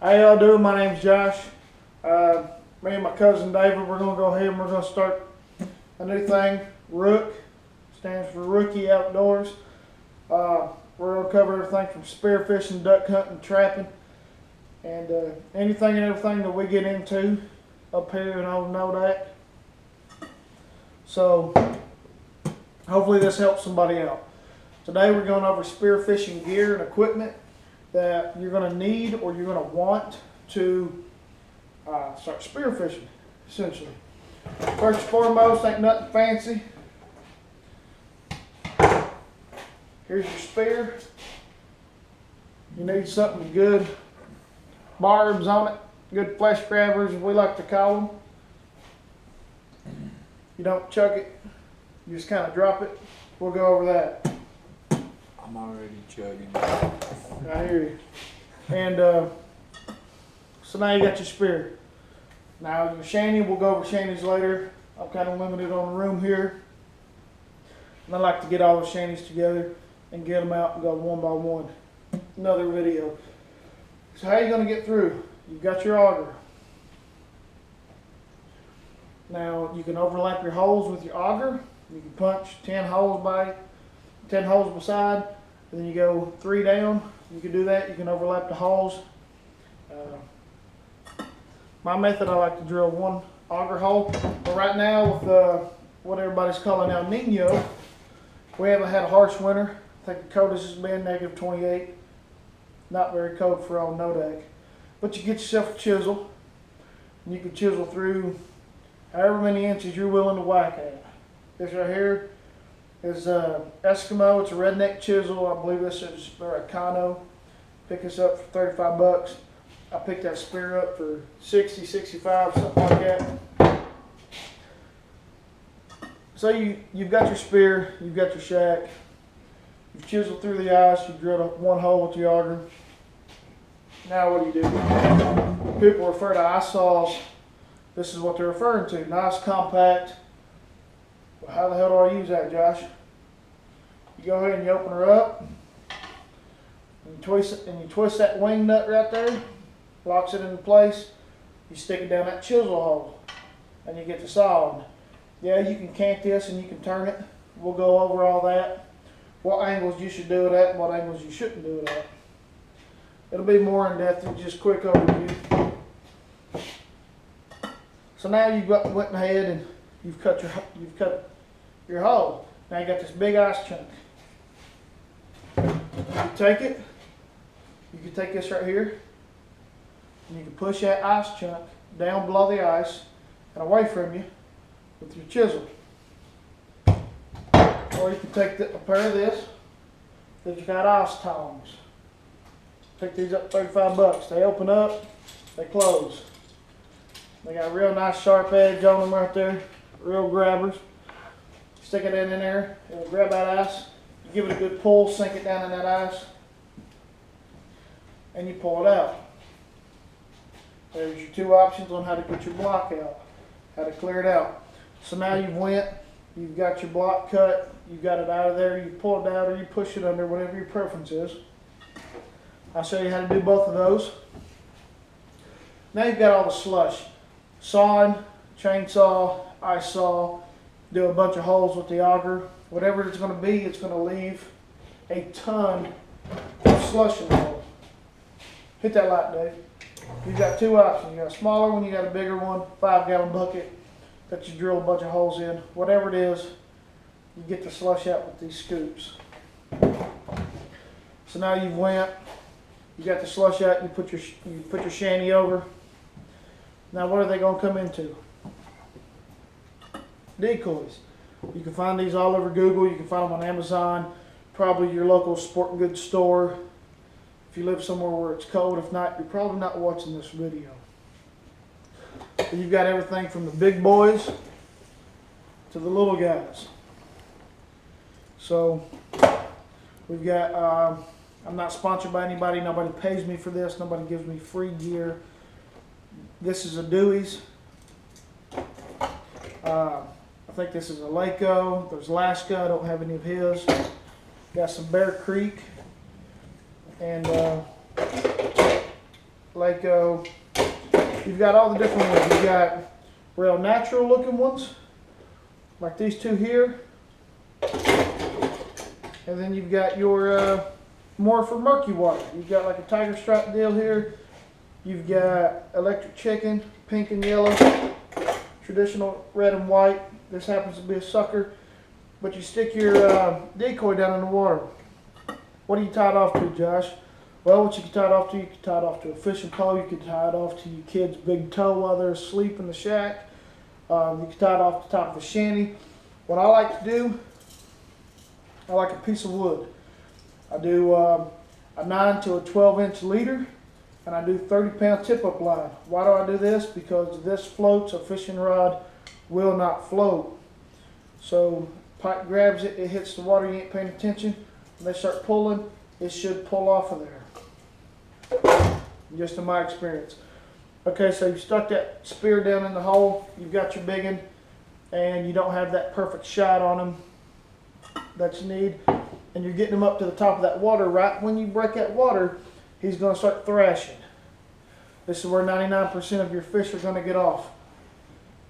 How y'all doing? My name's Josh. Me and my cousin David, we're gonna go ahead and we're gonna start a new thing. Rook stands for Rookie Outdoors. We're gonna cover everything from spearfishing, duck hunting, trapping, and anything and everything that we get into up here in old Nodak. So hopefully this helps somebody out. Today we're going over spearfishing gear and equipment that you're going to need or you're going to want to start spearfishing, essentially. First and foremost, ain't nothing fancy. Here's your spear. You need something with good barbs on it, good flesh grabbers, as we like to call them. You don't chuck it, you just kind of drop it. We'll go over that. I'm already chugging. I hear you. And so now you got your spear. Now your shanty, we'll go over shanties later. I'm kind of limited on the room here. And I like to get all the shanties together and get them out and go one by one. Another video. So how are you going to get through? You've got your auger. Now you can overlap your holes with your auger. You can punch 10 holes beside, and then you go 3 down. You can do that. You can overlap the holes. My method, I like to drill 1 auger hole. But right now, with what everybody's calling El Nino, we haven't had a harsh winter. I think the coldest has been -28. Not very cold for old Nodak. But you get yourself a chisel, and you can chisel through however many inches you're willing to whack at. This right here is Eskimo. It's a redneck chisel. I believe this is a Kano. Pick this up for 35 bucks. I picked that spear up for 60, 65, something like that. So you've got your spear, you've got your shack, you've chiseled through the ice, you've drilled 1 hole with your auger. Now what do you do? People refer to ice saws. This is what they're referring to. Nice, compact. Well, how the hell do I use that, Josh? You go ahead and you open her up, and you twist that wing nut right there, locks it into place. You stick it down that chisel hole, and you get the saw. Yeah, you can cant this and you can turn it. We'll go over all that. What angles you should do it at and what angles you shouldn't do it at. It'll be more in depth than just quick overview. So now you've went ahead and you've cut your hole. Now you got this big ice chunk. You take it. You can take this right here, and you can push that ice chunk down below the ice and away from you with your chisel. Or you can take a pair of this. They've got ice tongs. Pick these up 35 bucks. They open up, they close. They got a real nice sharp edge on them right there, real grabbers. Stick it in there, it'll grab that ice. You give it a good pull, sink it down in that ice, and you pull it out. There's your 2 options on how to get your block out, how to clear it out. So now you've got your block cut, you've got it out of there, you pull it out or you push it under, whatever your preference is. I'll show you how to do both of those. Now you've got all the slush. Sawing, chainsaw, ice saw, do a bunch of holes with the auger. Whatever it's going to be, it's going to leave a ton of slush in the hole. Hit that light, Dave. You've got 2 options. You got a smaller one, you got a bigger one, 5-gallon bucket that you drill a bunch of holes in. Whatever it is, you get the slush out with these scoops. So now you got the slush out, you put your shanty over. Now what are they going to come into? Decoys. You can find these all over Google. You can find them on Amazon, probably your local sporting goods store. If you live somewhere where it's cold, if not, you're probably not watching this video. But you've got everything from the big boys to the little guys. So we've got, I'm not sponsored by anybody. Nobody pays me for this. Nobody gives me free gear. This is a Dewey's. I think this is a Laco. There's Alaska. I don't have any of his. Got some Bear Creek. And like you've got all the different ones. You got real natural looking ones, like these two here, and then you've got your more for murky water. You've got like a tiger stripe deal here. You've got electric chicken, pink and yellow, traditional red and white. This happens to be a sucker, but you stick your decoy down in the water. What do you tie it off to, Josh? Well, what you can tie it off to, you can tie it off to a fishing pole. You can tie it off to your kid's big toe while they're asleep in the shack. You can tie it off the top of a shanty. What I like to do, I like a piece of wood. I do a 9 to a 12-inch leader, and I do 30-pound tip-up line. Why do I do this? Because if this floats, a fishing rod will not float. So pike grabs it, it hits the water, you ain't paying attention. When they start pulling, it should pull off of there. Just in my experience. Okay, so you've stuck that spear down in the hole, you've got your biggin, and you don't have that perfect shot on him that you need, and you're getting him up to the top of that water. Right when you break that water, he's going to start thrashing. This is where 99% of your fish are going to get off.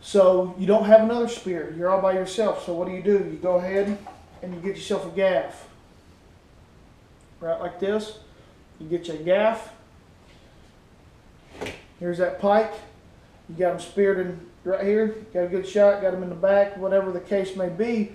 So you don't have another spear, you're all by yourself. So what do? You go ahead and you get yourself a gaff. Right like this. You get your gaff. Here's that pike. You got him speared in right here. Got a good shot, got him in the back, whatever the case may be.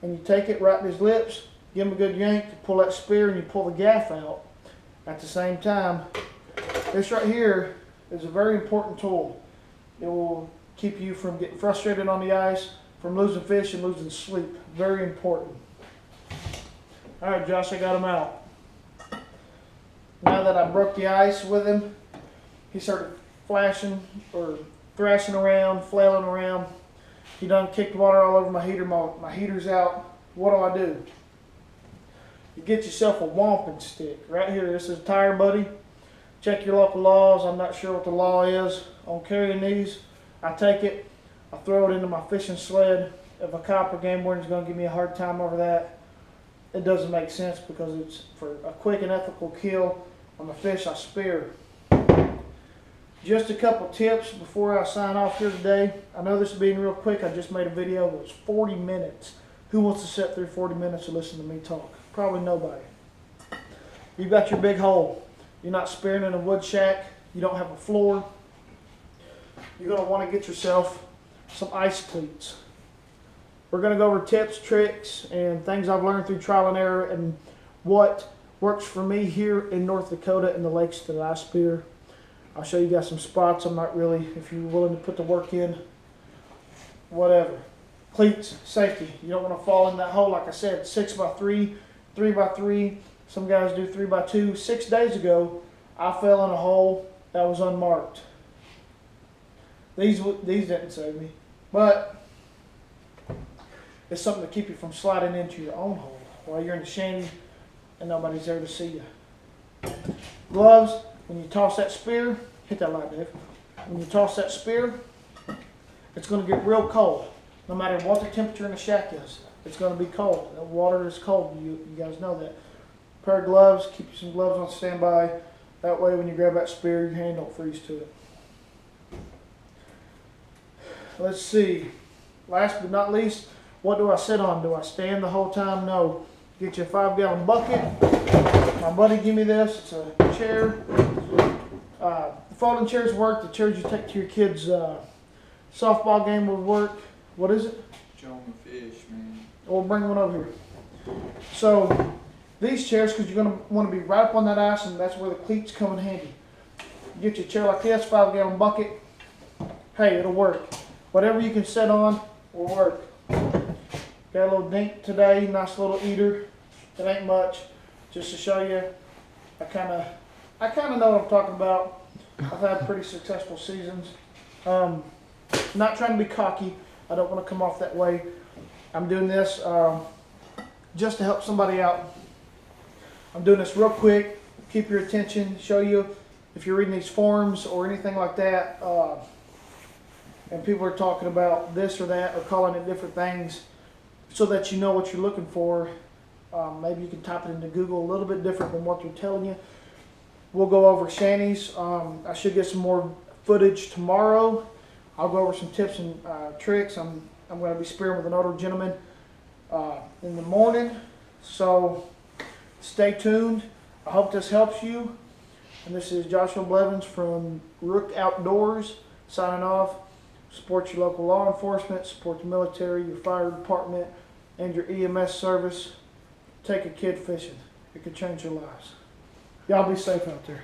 And you take it right in his lips, give him a good yank, you pull that spear and you pull the gaff out. At the same time, this right here is a very important tool. It will keep you from getting frustrated on the ice, from losing fish and losing sleep. Very important. All right, Josh, I got him out. Now that I broke the ice with him, he started flashing or thrashing around, flailing around. He done kicked water all over my heater. My heater's out. What do? You get yourself a wamping stick. Right here, this is a Tire Buddy. Check your local laws. I'm not sure what the law is on carrying these. I take it, I throw it into my fishing sled. If a cop or game warden is going to give me a hard time over that, it doesn't make sense because it's for a quick and ethical kill on the fish I spear. Just a couple tips before I sign off here today. I know this is being real quick. I just made a video that was 40 minutes. Who wants to sit through 40 minutes to listen to me talk? Probably nobody. You've got your big hole. You're not spearing in a wood shack. You don't have a floor. You're going to want to get yourself some ice cleats. We're going to go over tips, tricks, and things I've learned through trial and error and what works for me here in North Dakota in the lakes that I spear. I'll show you guys some spots. I'm not really, if you're willing to put the work in, whatever. Cleats, safety. You don't want to fall in that hole. Like I said, 6x3, 3x3. Some guys do 3x2. 6 days ago, I fell in a hole that was unmarked. These didn't save me, but it's something to keep you from sliding into your own hole while you're in the shanty and nobody's there to see you. Gloves. When you toss that spear, hit that light, Dave. When you toss that spear, it's going to get real cold. No matter what the temperature in the shack is, it's going to be cold. The water is cold. You guys know that. Pair of gloves. Keep some gloves on standby. That way, when you grab that spear, your hand don't freeze to it. Let's see. Last but not least, what do I sit on? Do I stand the whole time? No. Get you a 5-gallon bucket. My buddy gave me this. It's a chair. The folding chairs work. The chairs you take to your kids' softball game would work. What is it? Show 'em a fish, man. We'll bring one over here. So these chairs, because you're going to want to be right up on that ice, and that's where the cleats come in handy. You get your chair like this, 5-gallon bucket. Hey, it'll work. Whatever you can sit on will work. Got a little dink today, nice little eater. It ain't much, just to show you. I kind of know what I'm talking about. I've had pretty successful seasons. Not trying to be cocky. I don't want to come off that way. I'm doing this just to help somebody out. I'm doing this real quick, keep your attention, show you if you're reading these forums or anything like that, and people are talking about this or that or calling it different things, so that you know what you're looking for. Maybe you can type it into Google a little bit different than what they're telling you. We'll go over Shanny's. I should get some more footage tomorrow. I'll go over some tips and tricks. I'm going to be spearing with an older gentleman in the morning. So stay tuned. I hope this helps you. And this is Joshua Blevins from Rook Outdoors signing off. Support your local law enforcement, support the military, your fire department, and your EMS service. Take a kid fishing. It could change your lives. Y'all be safe out there.